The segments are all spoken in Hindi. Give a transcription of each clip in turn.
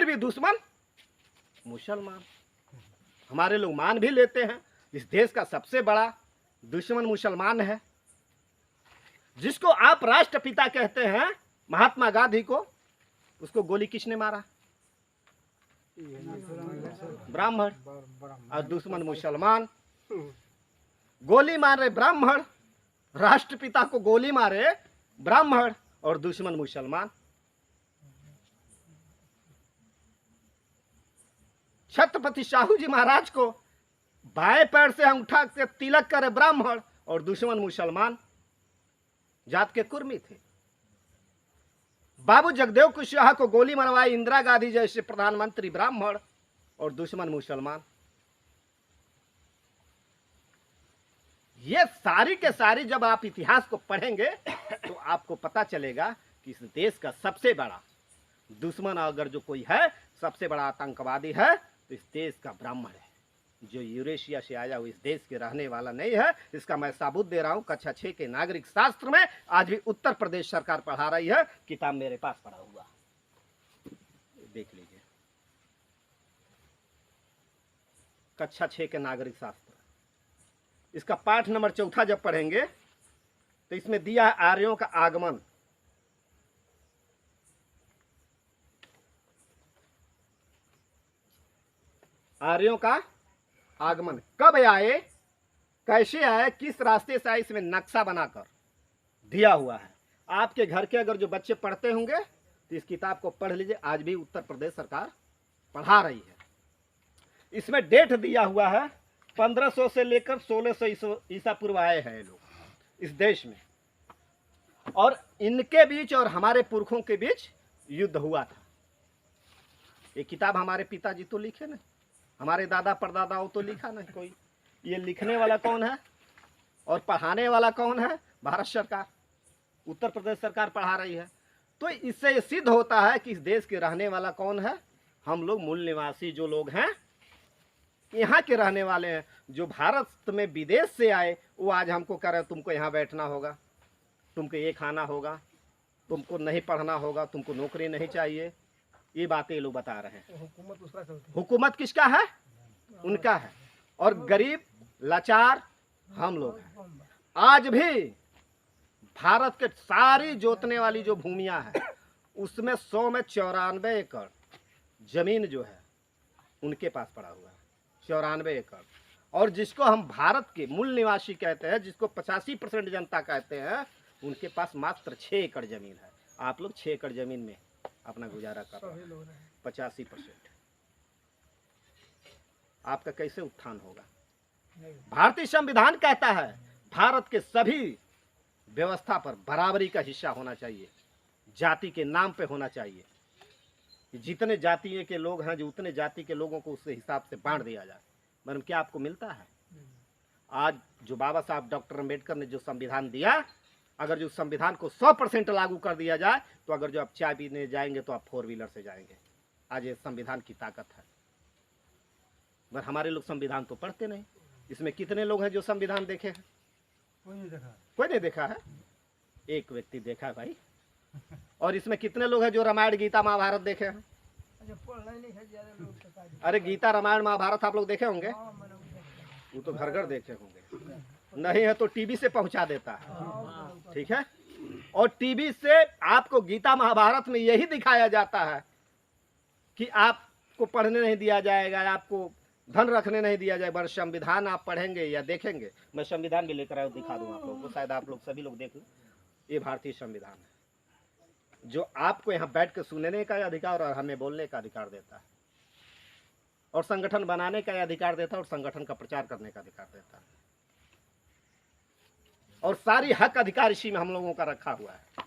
फिर भी दुश्मन मुसलमान। हमारे लोग मान भी लेते हैं इस देश का सबसे बड़ा दुश्मन मुसलमान है। जिसको आप राष्ट्रपिता कहते हैं महात्मा गांधी को, उसको गोली किसने मारा? ब्राह्मण। और दुश्मन मुसलमान। गोली मारे ब्राह्मण, राष्ट्रपिता को गोली मारे ब्राह्मण, और दुश्मन मुसलमान। छत्रपति साहू जी महाराज को बाएं पैर से अंगूठा से तिलक करे ब्राह्मण, और दुश्मन मुसलमान। जात के कुर्मी थे। बाबू जगदेव कुशवाहा को गोली मरवाई इंदिरा गांधी जैसे प्रधानमंत्री ब्राह्मण, और दुश्मन मुसलमान। ये सारी के सारी जब आप इतिहास को पढ़ेंगे तो आपको पता चलेगा कि इस देश का सबसे बड़ा दुश्मन अगर जो कोई है, सबसे बड़ा आतंकवादी है, तो इस देश का ब्राह्मण है, जो यूरेशिया से आया हुआ इस देश के रहने वाला नहीं है। इसका मैं सबूत दे रहा हूं। कक्षा 6 के नागरिक शास्त्र में आज भी उत्तर प्रदेश सरकार पढ़ा रही है। किताब मेरे पास पढ़ा हुआ, देख लीजिए। कक्षा 6 के नागरिक शास्त्र, इसका पाठ नंबर 4 जब पढ़ेंगे तो इसमें दिया है आर्यों का आगमन। आर्यों का आगमन कब आए, कैसे आए, किस रास्ते से आए, इसमें नक्शा बनाकर दिया हुआ है। आपके घर के अगर जो बच्चे पढ़ते होंगे तो इस किताब को पढ़ लीजिए। आज भी उत्तर प्रदेश सरकार पढ़ा रही है। इसमें डेट दिया हुआ है 1500 से लेकर 1600 ईसा पूर्व आए हैं लोग इस देश में, और इनके बीच और हमारे पुरखों के बीच युद्ध हुआ था। ये किताब हमारे पिताजी तो लिखे नहीं, हमारे दादा परदादाओं तो लिखा नहीं कोई। ये लिखने वाला कौन है और पढ़ाने वाला कौन है? भारत सरकार, उत्तर प्रदेश सरकार पढ़ा रही है। तो इससे ये सिद्ध होता है कि इस देश के रहने वाला कौन है। हम लोग मूल निवासी जो लोग हैं, यहाँ के रहने वाले हैं। जो भारत में विदेश से आए वो आज हमको कह रहे हैं तुमको यहाँ बैठना होगा, तुमको ये खाना होगा, तुमको नहीं पढ़ना होगा, तुमको नौकरी नहीं चाहिए। ये बातें ये लोग बता रहे हैं। हुकूमत उसका चलती है। हुकूमत किसका है? उनका है। और गरीब लाचार हम लोग हैं। आज भी भारत के सारी जोतने वाली जो भूमियां हैं उसमें 100 में 94 एकड़ जमीन जो है उनके पास पड़ा हुआ है, 94 एकड़। और जिसको हम भारत के मूल निवासी कहते हैं, जिसको 85% जनता कहते हैं, उनके पास मात्र 6 एकड़ जमीन है। आप लोग 6 एकड़ जमीन में अपना गुजारा कर रहे हैं। 85% आपका कैसे उत्थान होगा? भारतीय संविधान कहता है भारत के सभी व्यवस्था पर बराबरी का हिस्सा होना चाहिए, जाति के नाम पे होना चाहिए। जितने जातीय के लोग हैं, जो उतने जाति के लोगों को उस हिसाब से बांट दिया जाए। मगर क्या आपको मिलता है? आज जो बाबा साहब डॉक्टर अम्बेडकर ने जो संविधान दिया, अगर जो संविधान को 100% लागू कर दिया जाए तो अगर जो आप चाय पीने जाएंगे तो आप 4 व्हीलर से जाएंगे। आज ये संविधान की ताकत है। मगर हमारे लोग संविधान तो पढ़ते नहीं। इसमें कितने लोग हैं जो संविधान देखे हैं? कोई नहीं देखा। कोई नहीं देखा है। एक व्यक्ति देखा है भाई। और इसमें कितने लोग हैं जो रामायण गीता महाभारत देखे हैं? अरे गीता रामायण महाभारत आप लोग देखे होंगे, वो तो घर घर देखे होंगे। नहीं है तो टीवी से पहुंचा देता है, ठीक है। और टीवी से आपको गीता महाभारत में यही दिखाया जाता है कि आपको पढ़ने नहीं दिया जाएगा, आपको धन रखने नहीं दिया जाएगा। बस संविधान आप पढ़ेंगे या देखेंगे। मैं संविधान भी लेकर आया, दिखा दूं आप लोगों को, शायद आप लोग सभी लोग देख लो। ये भारतीय संविधान है जो आपको यहाँ बैठ के सुनने का अधिकार और हमें बोलने का अधिकार देता है, और संगठन बनाने का अधिकार देता है, और संगठन का प्रचार करने का अधिकार देता है। और सारी हक अधिकार इसी में हम लोगों का रखा हुआ है।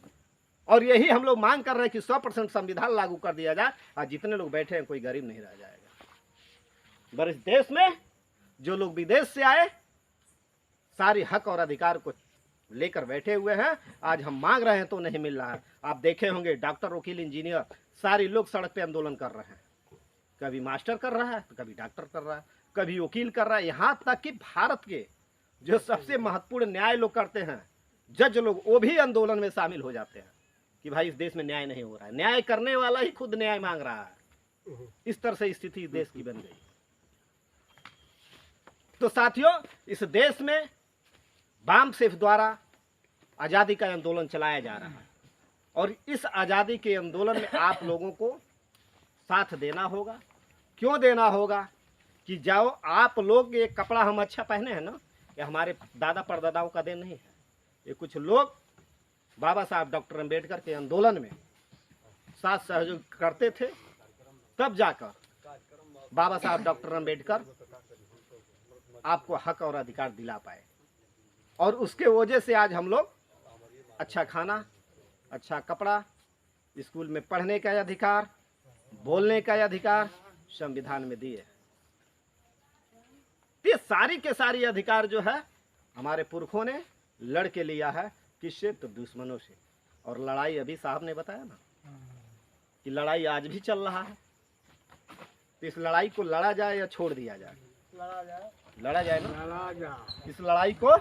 और यही हम लोग मांग कर रहे हैं कि 100% संविधान लागू कर दिया जाए। आज जितने लोग बैठे हैं कोई गरीब नहीं रह जाएगा। पर इस देश में जो लोग विदेश से आए सारी हक और अधिकार को लेकर बैठे हुए हैं। आज हम मांग रहे हैं तो नहीं मिल रहा है। आप देखे होंगे डॉक्टर, वकील, इंजीनियर सारे लोग सड़क पे आंदोलन कर रहे हैं। कभी मास्टर कर रहा है तो कभी डॉक्टर कर रहा है, कभी वकील कर रहा है। यहाँ तक कि भारत के जो सबसे महत्वपूर्ण न्याय लोग करते हैं, जज लोग, वो भी आंदोलन में शामिल हो जाते हैं कि भाई इस देश में न्याय नहीं हो रहा है। न्याय करने वाला ही खुद न्याय मांग रहा है। इस तरह से स्थिति देश की बन गई। तो साथियों, इस देश में बाम सेफ द्वारा आज़ादी का आंदोलन चलाया जा रहा है और इस आज़ादी के आंदोलन में आप लोगों को साथ देना होगा। क्यों देना होगा कि जाओ आप लोग, ये कपड़ा हम अच्छा पहने हैं ना, ये हमारे दादा परदादाओं का देन नहीं है। ये कुछ लोग बाबा साहब डॉक्टर अम्बेडकर के आंदोलन में साथ सहयोग करते थे, तब जाकर बाबा साहब डॉक्टर अम्बेडकर आपको हक और अधिकार दिला पाए और उसके वजह से आज हम लोग अच्छा खाना, अच्छा कपड़ा, स्कूल में पढ़ने का अधिकार, बोलने का अधिकार संविधान में दिए। ये सारी के सारी अधिकार जो है हमारे पुरखों ने लड़ के लिया है। किससे? तो दुश्मनों से। और लड़ाई अभी साहब ने बताया ना कि लड़ाई आज भी चल रहा है। तो इस लड़ाई को लड़ा जाए या छोड़ दिया जाए? लड़ा जाए, लड़ा जाए ना। लड़ा जाए। इस लड़ाई को